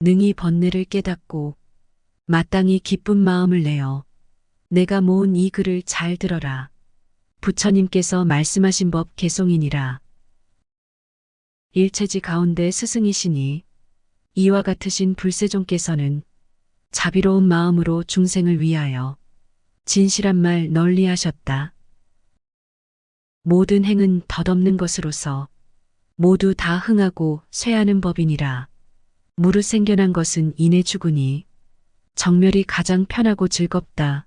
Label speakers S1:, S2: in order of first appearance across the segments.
S1: 능히 번뇌를 깨닫고 마땅히 기쁜 마음을 내어 내가 모은 이 글을 잘 들어라. 부처님께서 말씀하신 법 개송이니라. 일체지 가운데 스승이시니 이와 같으신 불세존께서는 자비로운 마음으로 중생을 위하여 진실한 말 널리 하셨다. 모든 행은 덧없는 것으로서 모두 다 흥하고 쇠하는 법이니라. 무릇 생겨난 것은 이내 죽으니 정멸이 가장 편하고 즐겁다.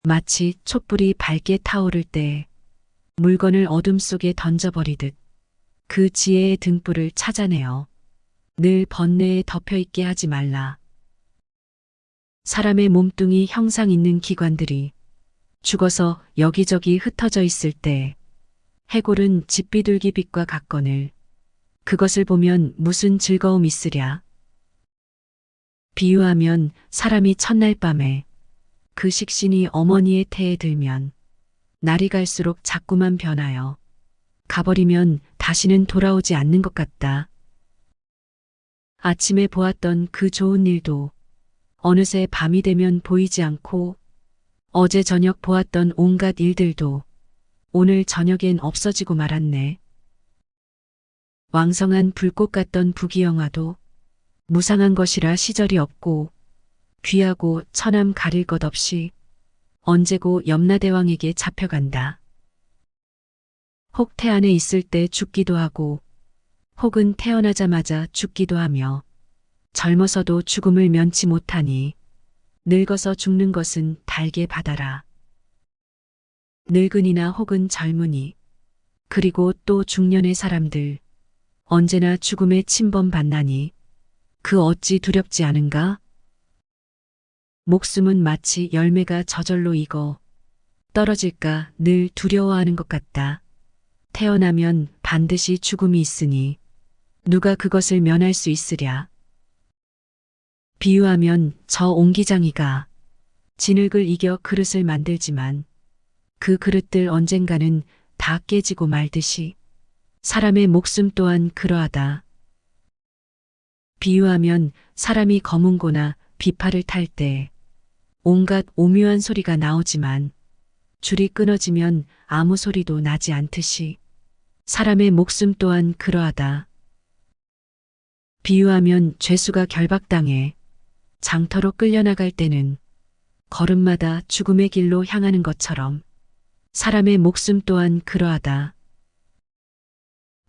S1: 마치 촛불이 밝게 타오를 때 물건을 어둠 속에 던져버리듯 그 지혜의 등불을 찾아내어 늘 번뇌에 덮여있게 하지 말라. 사람의 몸뚱이 형상 있는 기관들이 죽어서 여기저기 흩어져 있을 때 해골은 집비둘기빛과 같거늘 그것을 보면 무슨 즐거움 있으랴. 비유하면 사람이 첫날 밤에 그 식신이 어머니의 태에 들면 날이 갈수록 자꾸만 변하여 가버리면 다시는 돌아오지 않는 것 같다. 아침에 보았던 그 좋은 일도 어느새 밤이 되면 보이지 않고 어제 저녁 보았던 온갖 일들도 오늘 저녁엔 없어지고 말았네. 왕성한 불꽃 같던 부귀영화도 무상한 것이라 시절이 없고 귀하고 처남 가릴 것 없이 언제고 염라대왕에게 잡혀간다. 혹 태안에 있을 때 죽기도 하고 혹은 태어나자마자 죽기도 하며 젊어서도 죽음을 면치 못하니 늙어서 죽는 것은 달게 받아라. 늙은이나 혹은 젊은이 그리고 또 중년의 사람들 언제나 죽음에 침범받나니 그 어찌 두렵지 않은가? 목숨은 마치 열매가 저절로 익어 떨어질까 늘 두려워하는 것 같다. 태어나면 반드시 죽음이 있으니 누가 그것을 면할 수 있으랴. 비유하면 저 옹기장이가 진흙을 이겨 그릇을 만들지만 그 그릇들 언젠가는 다 깨지고 말듯이 사람의 목숨 또한 그러하다. 비유하면 사람이 검은고나 비파를 탈 때 온갖 오묘한 소리가 나오지만 줄이 끊어지면 아무 소리도 나지 않듯이 사람의 목숨 또한 그러하다. 비유하면 죄수가 결박당해 장터로 끌려나갈 때는 걸음마다 죽음의 길로 향하는 것처럼 사람의 목숨 또한 그러하다.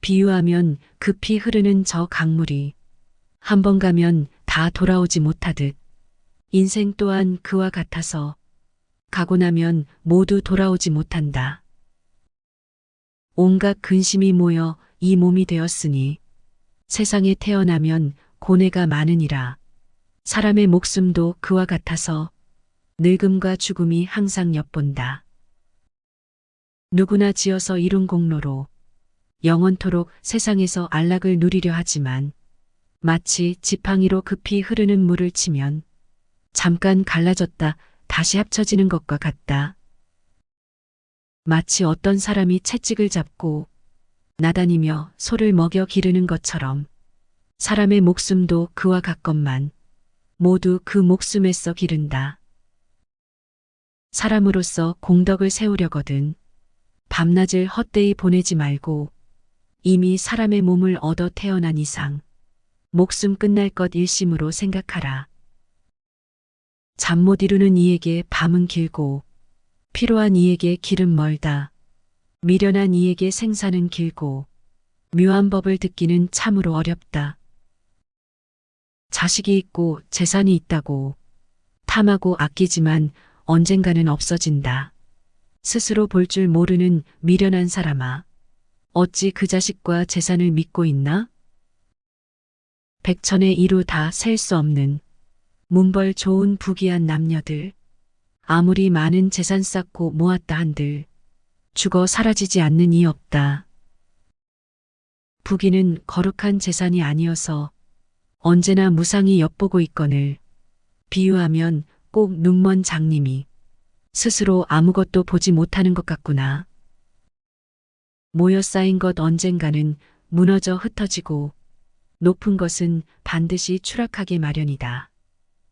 S1: 비유하면 급히 흐르는 저 강물이 한 번 가면 다 돌아오지 못하듯 인생 또한 그와 같아서 가고 나면 모두 돌아오지 못한다. 온갖 근심이 모여 이 몸이 되었으니 세상에 태어나면 고뇌가 많으니라. 사람의 목숨도 그와 같아서 늙음과 죽음이 항상 엿본다. 누구나 지어서 이룬 공로로 영원토록 세상에서 안락을 누리려 하지만 마치 지팡이로 급히 흐르는 물을 치면 잠깐 갈라졌다 다시 합쳐지는 것과 같다. 마치 어떤 사람이 채찍을 잡고 나다니며 소를 먹여 기르는 것처럼 사람의 목숨도 그와 같건만 모두 그 목숨에서 기른다. 사람으로서 공덕을 세우려거든 밤낮을 헛되이 보내지 말고 이미 사람의 몸을 얻어 태어난 이상 목숨 끝날 것 일심으로 생각하라. 잠 못 이루는 이에게 밤은 길고 피로한 이에게 길은 멀다. 미련한 이에게 생사는 길고 묘한 법을 듣기는 참으로 어렵다. 자식이 있고 재산이 있다고 탐하고 아끼지만 언젠가는 없어진다. 스스로 볼 줄 모르는 미련한 사람아, 어찌 그 자식과 재산을 믿고 있나? 백천의 이루 다 셀 수 없는 문벌 좋은 부귀한 남녀들, 아무리 많은 재산 쌓고 모았다 한들 죽어 사라지지 않는 이 없다. 부귀는 거룩한 재산이 아니어서 언제나 무상히 엿보고 있거늘 비유하면 꼭 눈먼 장님이 스스로 아무것도 보지 못하는 것 같구나. 모여 쌓인 것 언젠가는 무너져 흩어지고 높은 것은 반드시 추락하게 마련이다.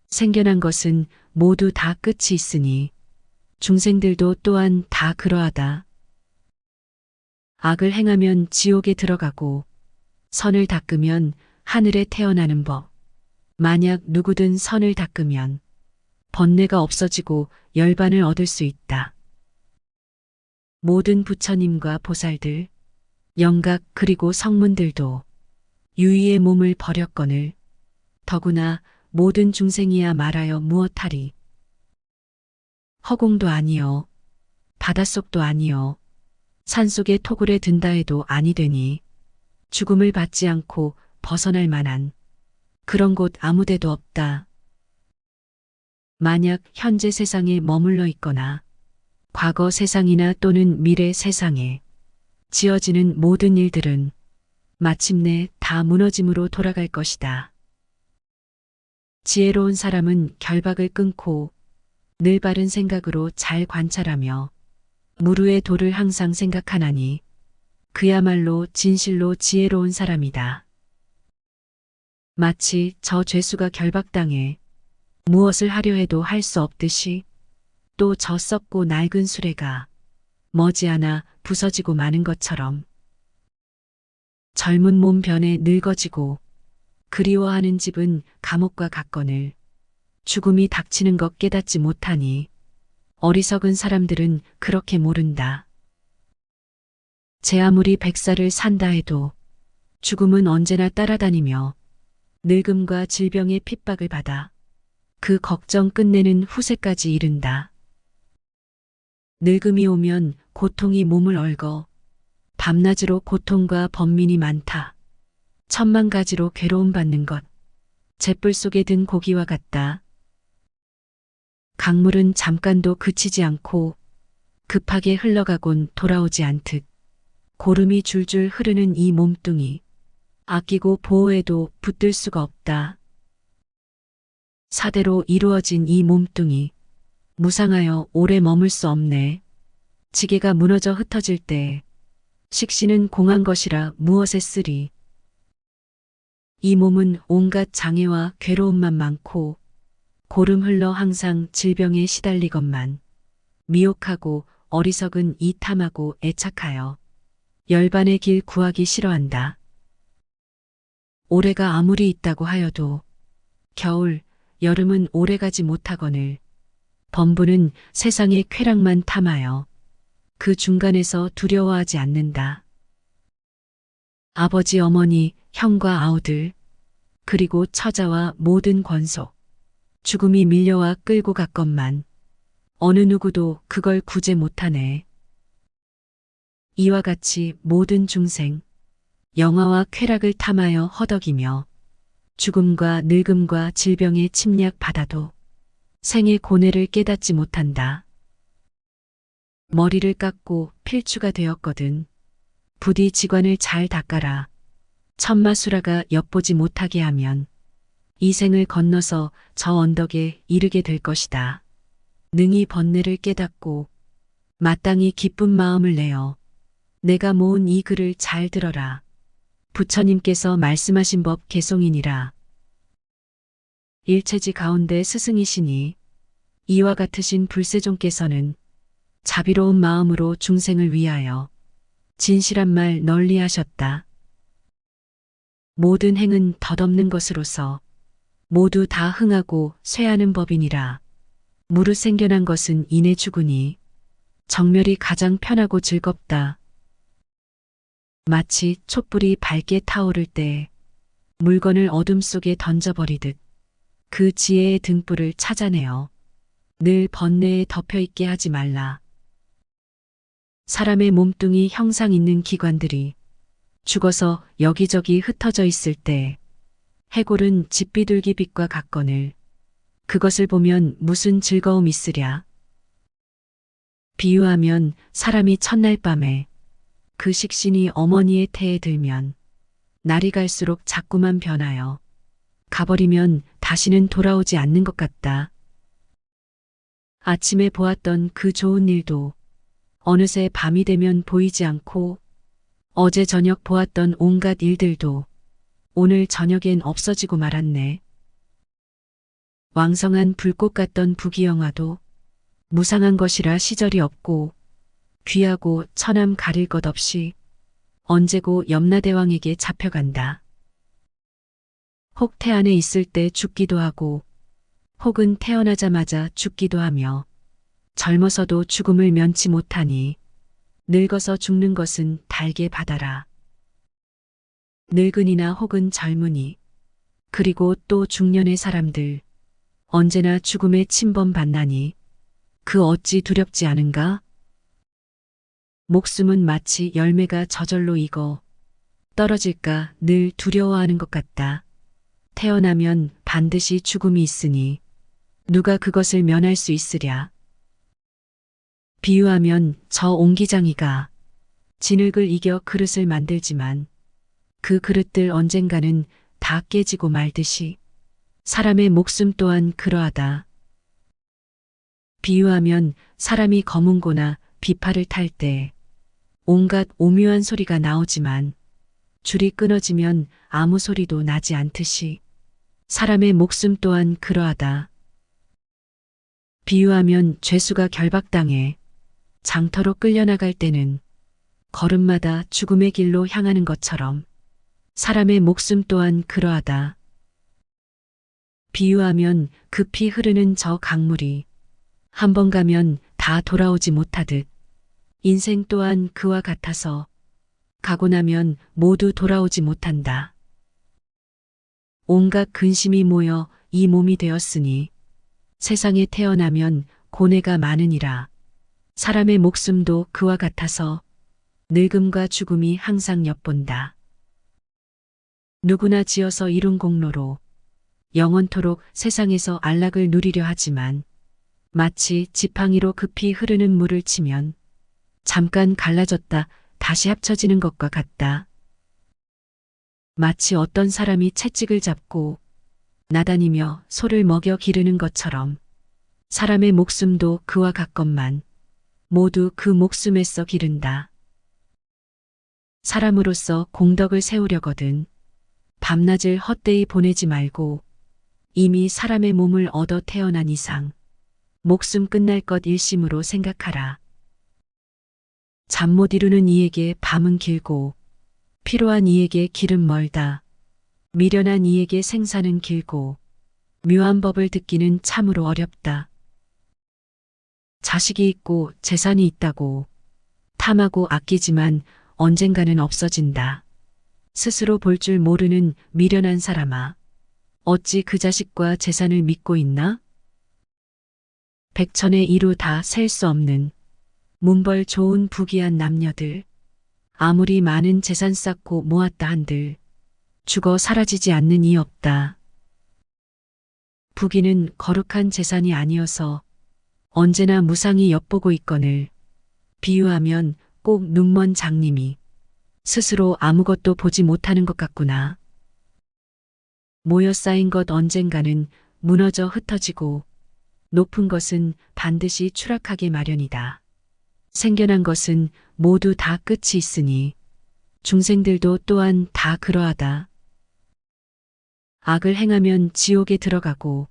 S1: 생겨난 것은 모두 다 끝이 있으니 중생들도 또한 다 그러하다. 악을 행하면 지옥에 들어가고 선을 닦으면 하늘에 태어나는 법. 만약 누구든 선을 닦으면 번뇌가 없어지고 열반을 얻을 수 있다. 모든 부처님과 보살들, 영각 그리고 성문들도 유의의 몸을 버렸거늘 더구나 모든 중생이야 말하여 무엇하리. 허공도 아니요 바닷속도 아니요 산속의 토굴에 든다 해도 아니 되니 죽음을 받지 않고 벗어날 만한 그런 곳 아무데도 없다. 만약 현재 세상에 머물러 있거나 과거 세상이나 또는 미래 세상에 지어지는 모든 일들은 마침내 다 무너짐으로 돌아갈 것이다. 지혜로운 사람은 결박을 끊고 늘 바른 생각으로 잘 관찰하며 무루의 도를 항상 생각하나니 그야말로 진실로 지혜로운 사람이다. 마치 저 죄수가 결박당해 무엇을 하려 해도 할 수 없듯이 또 저 썩고 낡은 수레가 머지않아 부서지고 마는 것처럼 젊은 몸 변해 늙어지고 그리워하는 집은 감옥과 같거늘 죽음이 닥치는 것 깨닫지 못하니 어리석은 사람들은 그렇게 모른다. 제 아무리 100살을 산다 해도 죽음은 언제나 따라다니며 늙음과 질병의 핍박을 받아 그 걱정 끝내는 후세까지 이른다. 늙음이 오면 고통이 몸을 얽어 밤낮으로 고통과 번민이 많다. 천만 가지로 괴로움받는 것. 잿불 속에 든 고기와 같다. 강물은 잠깐도 그치지 않고 급하게 흘러가곤 돌아오지 않듯 고름이 줄줄 흐르는 이 몸뚱이. 아끼고 보호해도 붙들 수가 없다. 사대로 이루어진 이 몸뚱이. 무상하여 오래 머물 수 없네. 지게가 무너져 흩어질 때 식신은 공한 것이라 무엇에 쓰리. 이 몸은 온갖 장애와 괴로움만 많고 고름 흘러 항상 질병에 시달리건만 미혹하고 어리석은 이 탐하고 애착하여 열반의 길 구하기 싫어한다. 올해가 아무리 있다고 하여도 겨울, 여름은 오래가지 못하거늘 범부는 세상의 쾌락만 탐하여 그 중간에서 두려워하지 않는다. 아버지, 어머니, 형과 아우들, 그리고 처자와 모든 권속, 죽음이 밀려와 끌고 갔건만 어느 누구도 그걸 구제 못하네. 이와 같이 모든 중생, 영화와 쾌락을 탐하여 허덕이며 죽음과 늙음과 질병에 침략받아도 생의 고뇌를 깨닫지 못한다. 머리를 깎고 필추가 되었거든. 부디 지관을 잘 닦아라. 천마수라가 엿보지 못하게 하면 이 생을 건너서 저 언덕에 이르게 될 것이다. 능히 번뇌를 깨닫고 마땅히 기쁜 마음을 내어 내가 모은 이 글을 잘 들어라. 부처님께서 말씀하신 법 개송이니라. 일체지 가운데 스승이시니 이와 같으신 불세종께서는 자비로운 마음으로 중생을 위하여 진실한 말 널리 하셨다. 모든 행은 덧없는 것으로서 모두 다 흥하고 쇠하는 법이니라. 무릇 생겨난 것은 이내 죽으니 정멸이 가장 편하고 즐겁다. 마치 촛불이 밝게 타오를 때 물건을 어둠 속에 던져버리듯 그 지혜의 등불을 찾아내어 늘 번뇌에 덮여있게 하지 말라. 사람의 몸뚱이 형상 있는 기관들이 죽어서 여기저기 흩어져 있을 때 해골은 집비둘기빛과 같거늘 그것을 보면 무슨 즐거움 있으랴. 비유하면 사람이 첫날 밤에 그 식신이 어머니의 태에 들면 날이 갈수록 자꾸만 변하여 가버리면 다시는 돌아오지 않는 것 같다. 아침에 보았던 그 좋은 일도 어느새 밤이 되면 보이지 않고 어제 저녁 보았던 온갖 일들도 오늘 저녁엔 없어지고 말았네. 왕성한 불꽃 같던 부귀영화도 무상한 것이라 시절이 없고 귀하고 천함 가릴 것 없이 언제고 염라대왕에게 잡혀간다. 혹 태안에 있을 때 죽기도 하고 혹은 태어나자마자 죽기도 하며 젊어서도 죽음을 면치 못하니 늙어서 죽는 것은 달게 받아라. 늙은이나 혹은 젊은이 그리고 또 중년의 사람들 언제나 죽음에 침범받나니 그 어찌 두렵지 않은가? 목숨은 마치 열매가 저절로 익어 떨어질까 늘 두려워하는 것 같다. 태어나면 반드시 죽음이 있으니 누가 그것을 면할 수 있으랴. 비유하면 저 옹기장이가 진흙을 이겨 그릇을 만들지만 그 그릇들 언젠가는 다 깨지고 말듯이 사람의 목숨 또한 그러하다. 비유하면 사람이 검은고나 비파를 탈 때 온갖 오묘한 소리가 나오지만 줄이 끊어지면 아무 소리도 나지 않듯이 사람의 목숨 또한 그러하다. 비유하면 죄수가 결박당해 장터로 끌려나갈 때는 걸음마다 죽음의 길로 향하는 것처럼 사람의 목숨 또한 그러하다. 비유하면 급히 흐르는 저 강물이 한 번 가면 다 돌아오지 못하듯 인생 또한 그와 같아서 가고 나면 모두 돌아오지 못한다. 온갖 근심이 모여 이 몸이 되었으니 세상에 태어나면 고뇌가 많으니라. 사람의 목숨도 그와 같아서 늙음과 죽음이 항상 엿본다. 누구나 지어서 이룬 공로로 영원토록 세상에서 안락을 누리려 하지만 마치 지팡이로 급히 흐르는 물을 치면 잠깐 갈라졌다 다시 합쳐지는 것과 같다. 마치 어떤 사람이 채찍을 잡고 나다니며 소를 먹여 기르는 것처럼 사람의 목숨도 그와 같건만 모두 그 목숨에서 기른다. 사람으로서 공덕을 세우려거든 밤낮을 헛되이 보내지 말고 이미 사람의 몸을 얻어 태어난 이상 목숨 끝날 것 일심으로 생각하라. 잠 못 이루는 이에게 밤은 길고 피로한 이에게 길은 멀다. 미련한 이에게 생사는 길고 묘한 법을 듣기는 참으로 어렵다. 자식이 있고 재산이 있다고 탐하고 아끼지만 언젠가는 없어진다. 스스로 볼 줄 모르는 미련한 사람아, 어찌 그 자식과 재산을 믿고 있나? 백천의 이루 다 셀 수 없는 문벌 좋은 부귀한 남녀들, 아무리 많은 재산 쌓고 모았다 한들 죽어 사라지지 않는 이 없다. 부귀는 거룩한 재산이 아니어서 언제나 무상히 엿보고 있거늘 비유하면 꼭 눈먼 장님이 스스로 아무것도 보지 못하는 것 같구나. 모여 쌓인 것 언젠가는 무너져 흩어지고 높은 것은 반드시 추락하게 마련이다. 생겨난 것은 모두 다 끝이 있으니 중생들도 또한 다 그러하다. 악을 행하면 지옥에 들어가고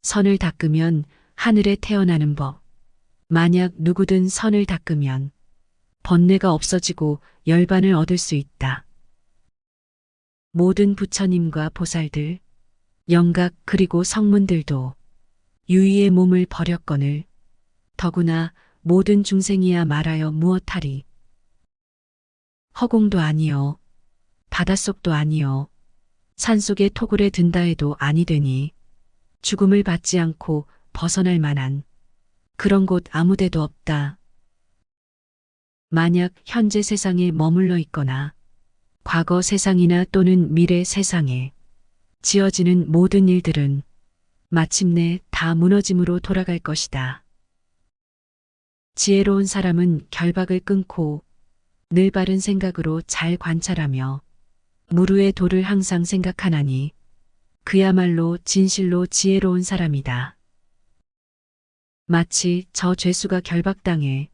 S1: 선을 닦으면 하늘에 태어나는 법. 만약 누구든 선을 닦으면 번뇌가 없어지고 열반을 얻을 수 있다. 모든 부처님과 보살들, 영각 그리고 성문들도 유의의 몸을 버렸거늘 더구나 모든 중생이야 말하여 무엇하리. 허공도 아니요 바닷속도 아니요 산속의 토굴에 든다 해도 아니 되니 죽음을 받지 않고 벗어날 만한 그런 곳 아무데도 없다. 만약 현재 세상에 머물러 있거나 과거 세상이나 또는 미래 세상에 지어지는 모든 일들은 마침내 다 무너짐으로 돌아갈 것이다. 지혜로운 사람은 결박을 끊고 늘 바른 생각으로 잘 관찰하며 무르의 도를 항상 생각하나니 그야말로 진실로 지혜로운 사람이다. 마치 저 죄수가 결박당해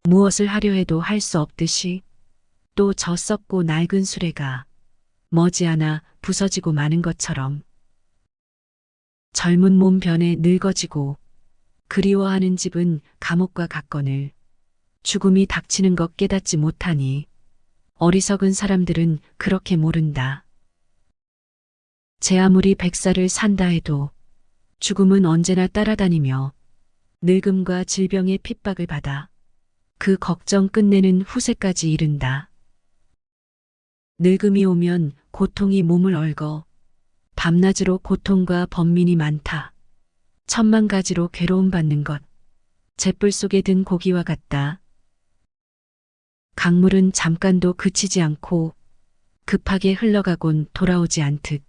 S1: 무엇을 하려 해도 할 수 없듯이 또 저 썩고 낡은 수레가 머지않아 부서지고 마는 것처럼 젊은 몸 변해 늙어지고 그리워하는 집은 감옥과 같거늘 죽음이 닥치는 것 깨닫지 못하니 어리석은 사람들은 그렇게 모른다. 제 아무리 100살을 산다 해도 죽음은 언제나 따라다니며 늙음과 질병의 핍박을 받아 그 걱정 끝내는 후세까지 이른다. 늙음이 오면 고통이 몸을 얽어 밤낮으로 고통과 번민이 많다. 천만 가지로 괴로움받는 것, 잿불 속에 든 고기와 같다. 강물은 잠깐도 그치지 않고 급하게 흘러가곤 돌아오지 않듯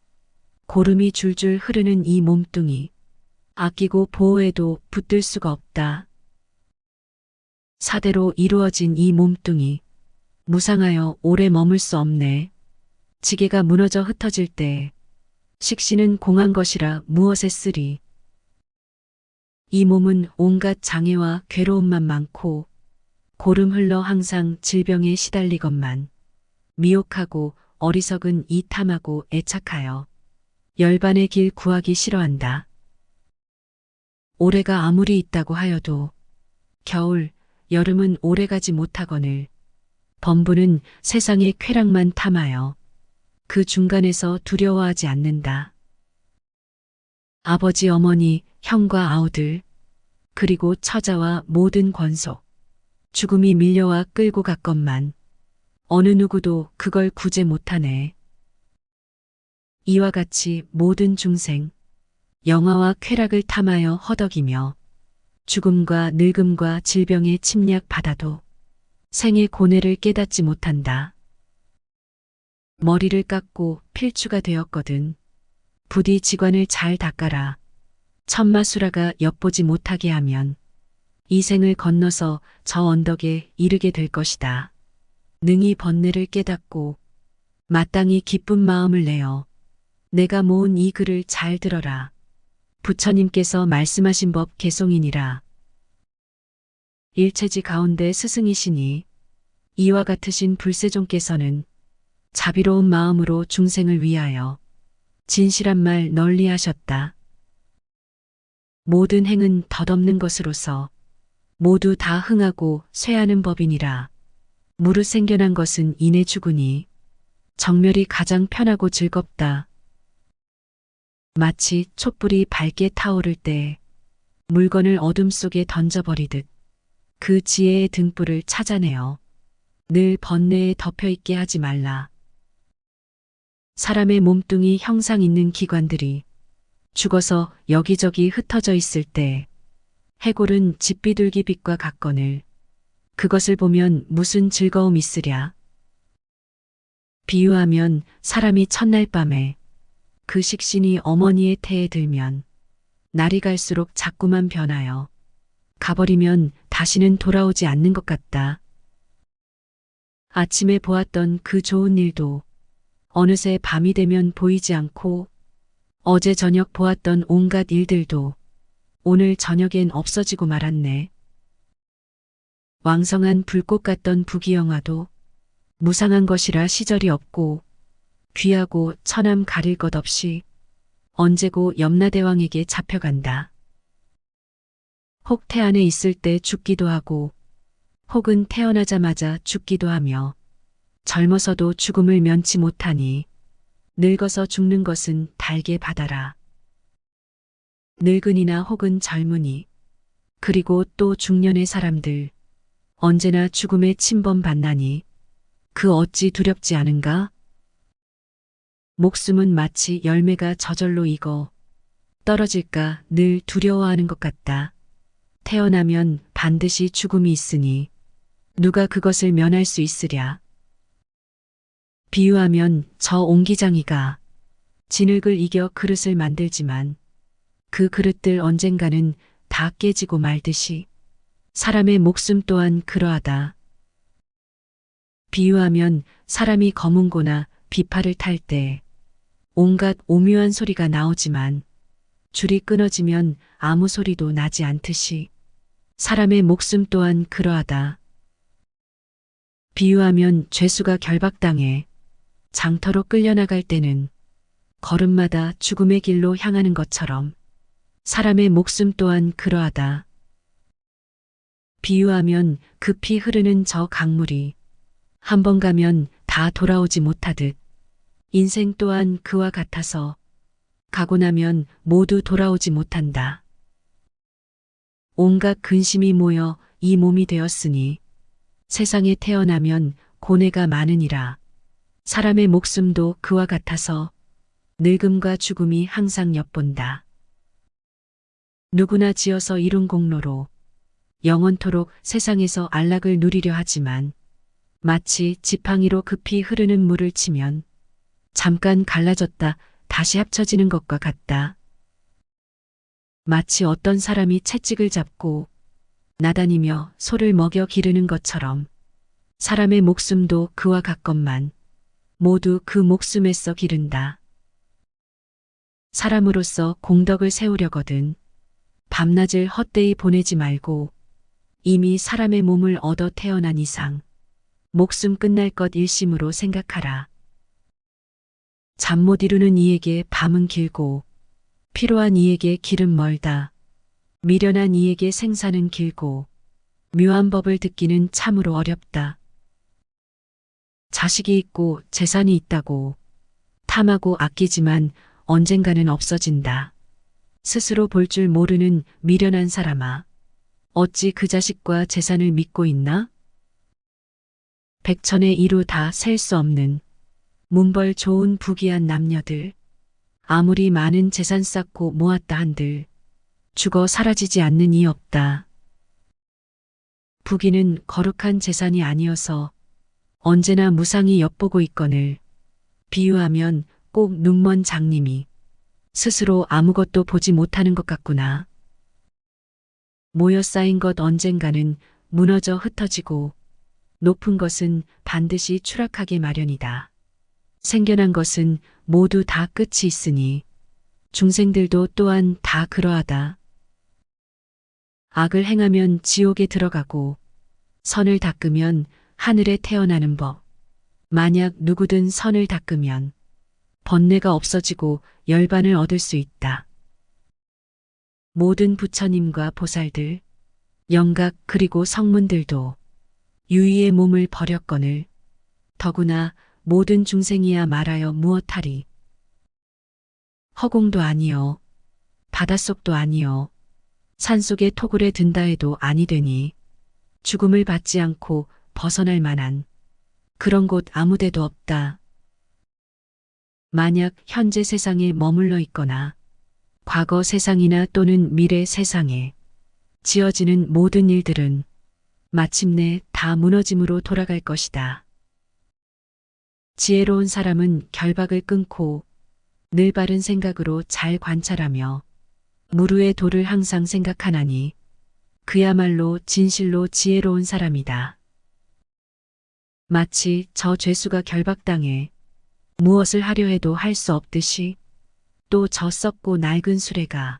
S1: 고름이 줄줄 흐르는 이 몸뚱이, 아끼고 보호해도 붙들 수가 없다. 사대로 이루어진 이 몸뚱이, 무상하여 오래 머물 수 없네. 지게가 무너져 흩어질 때 식신은 공한 것이라 무엇에 쓰리. 이 몸은 온갖 장애와 괴로움만 많고 고름 흘러 항상 질병에 시달리건만 미혹하고 어리석은 이 탐하고 애착하여 열반의 길 구하기 싫어한다. 올해가 아무리 있다고 하여도 겨울, 여름은 오래가지 못하거늘 범부는 세상의 쾌락만 탐하여 그 중간에서 두려워하지 않는다. 아버지, 어머니, 형과 아우들, 그리고 처자와 모든 권속, 죽음이 밀려와 끌고 갔건만 어느 누구도 그걸 구제 못하네. 이와 같이 모든 중생, 영화와 쾌락을 탐하여 허덕이며 죽음과 늙음과 질병에 침략 받아도 생의 고뇌를 깨닫지 못한다. 머리를 깎고 필추가 되었거든. 부디 지관을 잘 닦아라. 천마수라가 엿보지 못하게 하면 이 생을 건너서 저 언덕에 이르게 될 것이다. 능히 번뇌를 깨닫고 마땅히 기쁜 마음을 내어 내가 모은 이 글을 잘 들어라. 부처님께서 말씀하신 법 개송이니라. 일체지 가운데 스승이시니 이와 같으신 불세종께서는 자비로운 마음으로 중생을 위하여 진실한 말 널리 하셨다. 모든 행은 덧없는 것으로서 모두 다 흥하고 쇠하는 법이니라. 무릇 생겨난 것은 이내 죽으니 정멸이 가장 편하고 즐겁다. 마치 촛불이 밝게 타오를 때 물건을 어둠 속에 던져버리듯 그 지혜의 등불을 찾아내어 늘 번뇌에 덮여있게 하지 말라. 사람의 몸뚱이 형상 있는 기관들이 죽어서 여기저기 흩어져 있을 때 해골은 집비둘기 빛과 같거늘 그것을 보면 무슨 즐거움 있으랴. 비유하면 사람이 첫날 밤에 그 식신이 어머니의 태에 들면 날이 갈수록 자꾸만 변하여 가버리면 다시는 돌아오지 않는 것 같다. 아침에 보았던 그 좋은 일도 어느새 밤이 되면 보이지 않고 어제 저녁 보았던 온갖 일들도 오늘 저녁엔 없어지고 말았네. 왕성한 불꽃 같던 부귀영화도 무상한 것이라 시절이 없고 귀하고 처남 가릴 것 없이 언제고 염라대왕에게 잡혀간다. 혹 태안에 있을 때 죽기도 하고 혹은 태어나자마자 죽기도 하며 젊어서도 죽음을 면치 못하니 늙어서 죽는 것은 달게 받아라. 늙은이나 혹은 젊은이 그리고 또 중년의 사람들 언제나 죽음에 침범받나니 그 어찌 두렵지 않은가? 목숨은 마치 열매가 저절로 익어 떨어질까 늘 두려워하는 것 같다. 태어나면 반드시 죽음이 있으니 누가 그것을 면할 수 있으랴. 비유하면 저 옹기장이가 진흙을 이겨 그릇을 만들지만 그 그릇들 언젠가는 다 깨지고 말듯이 사람의 목숨 또한 그러하다. 비유하면 사람이 검은고나 비파를 탈 때 온갖 오묘한 소리가 나오지만 줄이 끊어지면 아무 소리도 나지 않듯이 사람의 목숨 또한 그러하다. 비유하면 죄수가 결박당해 장터로 끌려나갈 때는 걸음마다 죽음의 길로 향하는 것처럼 사람의 목숨 또한 그러하다. 비유하면 급히 흐르는 저 강물이 한 번 가면 다 돌아오지 못하듯 인생 또한 그와 같아서 가고 나면 모두 돌아오지 못한다. 온갖 근심이 모여 이 몸이 되었으니 세상에 태어나면 고뇌가 많으니라. 사람의 목숨도 그와 같아서 늙음과 죽음이 항상 엿본다. 누구나 지어서 이룬 공로로 영원토록 세상에서 안락을 누리려 하지만 마치 지팡이로 급히 흐르는 물을 치면 잠깐 갈라졌다 다시 합쳐지는 것과 같다. 마치 어떤 사람이 채찍을 잡고 나다니며 소를 먹여 기르는 것처럼 사람의 목숨도 그와 같건만 모두 그 목숨에서 기른다. 사람으로서 공덕을 세우려거든 밤낮을 헛되이 보내지 말고 이미 사람의 몸을 얻어 태어난 이상 목숨 끝날 것 일심으로 생각하라. 잠 못 이루는 이에게 밤은 길고 피로한 이에게 길은 멀다. 미련한 이에게 생사는 길고 묘한 법을 듣기는 참으로 어렵다. 자식이 있고 재산이 있다고 탐하고 아끼지만 언젠가는 없어진다. 스스로 볼 줄 모르는 미련한 사람아, 어찌 그 자식과 재산을 믿고 있나? 백천의 이루 다 셀 수 없는 문벌 좋은 부귀한 남녀들, 아무리 많은 재산 쌓고 모았다 한들 죽어 사라지지 않는 이 없다. 부귀는 거룩한 재산이 아니어서 언제나 무상히 엿보고 있거늘 비유하면 꼭 눈먼 장님이 스스로 아무것도 보지 못하는 것 같구나. 모여 쌓인 것 언젠가는 무너져 흩어지고 높은 것은 반드시 추락하기 마련이다. 생겨난 것은 모두 다 끝이 있으니 중생들도 또한 다 그러하다. 악을 행하면 지옥에 들어가고 선을 닦으면 하늘에 태어나는 법. 만약 누구든 선을 닦으면 번뇌가 없어지고 열반을 얻을 수 있다. 모든 부처님과 보살들, 영각 그리고 성문들도 유의의 몸을 버렸거늘 더구나 모든 중생이야 말하여 무엇하리. 허공도 아니요 바닷속도 아니요 산속의 토굴에 든다 해도 아니 되니 죽음을 받지 않고 벗어날 만한 그런 곳 아무데도 없다. 만약 현재 세상에 머물러 있거나 과거 세상이나 또는 미래 세상에 지어지는 모든 일들은 마침내 다 무너짐으로 돌아갈 것이다. 지혜로운 사람은 결박을 끊고 늘 바른 생각으로 잘 관찰하며 무르의 도를 항상 생각하나니 그야말로 진실로 지혜로운 사람이다. 마치 저 죄수가 결박당해 무엇을 하려 해도 할 수 없듯이 또 저 썩고 낡은 수레가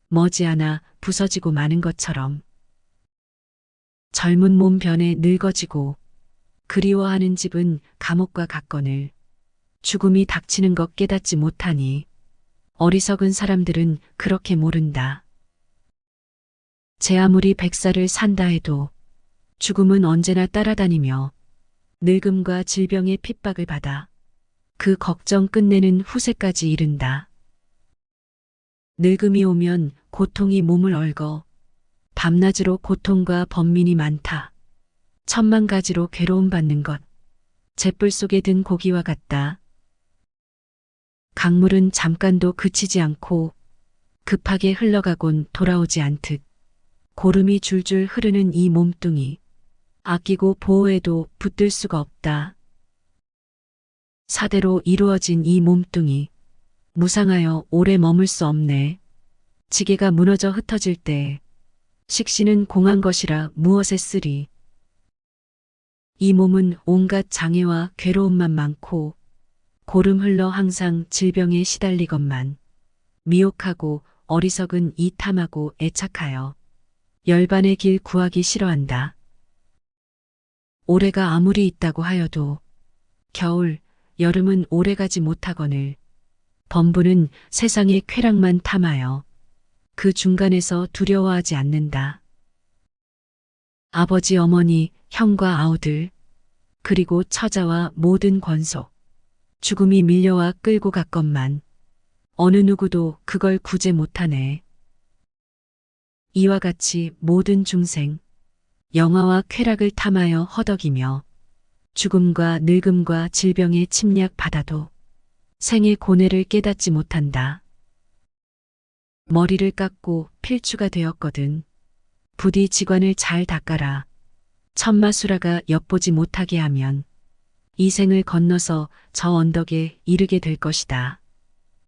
S1: 머지않아 부서지고 마는 것처럼 젊은 몸 변해 늙어지고 그리워하는 집은 감옥과 같거늘 죽음이 닥치는 것 깨닫지 못하니 어리석은 사람들은 그렇게 모른다. 제 아무리 100살을 산다 해도 죽음은 언제나 따라다니며 늙음과 질병의 핍박을 받아 그 걱정 끝내는 후세까지 이른다. 늙음이 오면 고통이 몸을 얽어 밤낮으로 고통과 번민이 많다. 천만 가지로 괴로움받는 것, 잿불 속에 든 고기와 같다. 강물은 잠깐도 그치지 않고 급하게 흘러가곤 돌아오지 않듯 고름이 줄줄 흐르는 이 몸뚱이, 아끼고 보호해도 붙들 수가 없다. 사대로 이루어진 이 몸뚱이, 무상하여 오래 머물 수 없네. 지게가 무너져 흩어질 때 식신은 공한 것이라 무엇에 쓰리. 이 몸은 온갖 장애와 괴로움만 많고 고름 흘러 항상 질병에 시달리건만 미혹하고 어리석은 이 탐하고 애착하여 열반의 길 구하기 싫어한다. 올해가 아무리 있다고 하여도 겨울, 여름은 오래가지 못하거늘 범부는 세상의 쾌락만 탐하여 그 중간에서 두려워하지 않는다. 아버지, 어머니, 형과 아우들, 그리고 처자와 모든 권속, 죽음이 밀려와 끌고 갔건만 어느 누구도 그걸 구제 못하네. 이와 같이 모든 중생, 영화와 쾌락을 탐하여 허덕이며 죽음과 늙음과 질병에 침략받아도 생의 고뇌를 깨닫지 못한다. 머리를 깎고 필추가 되었거든. 부디 지관을 잘 닦아라. 천마수라가 엿보지 못하게 하면 이 생을 건너서 저 언덕에 이르게 될 것이다.